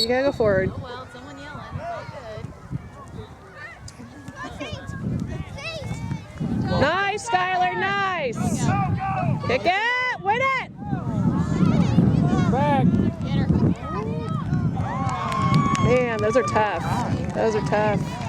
You gotta go forward. Oh well, someone yelling. It's all good. Nice, Skylar, nice! Kick it! Win it! Back. Get her. Man, those are tough. Those are tough.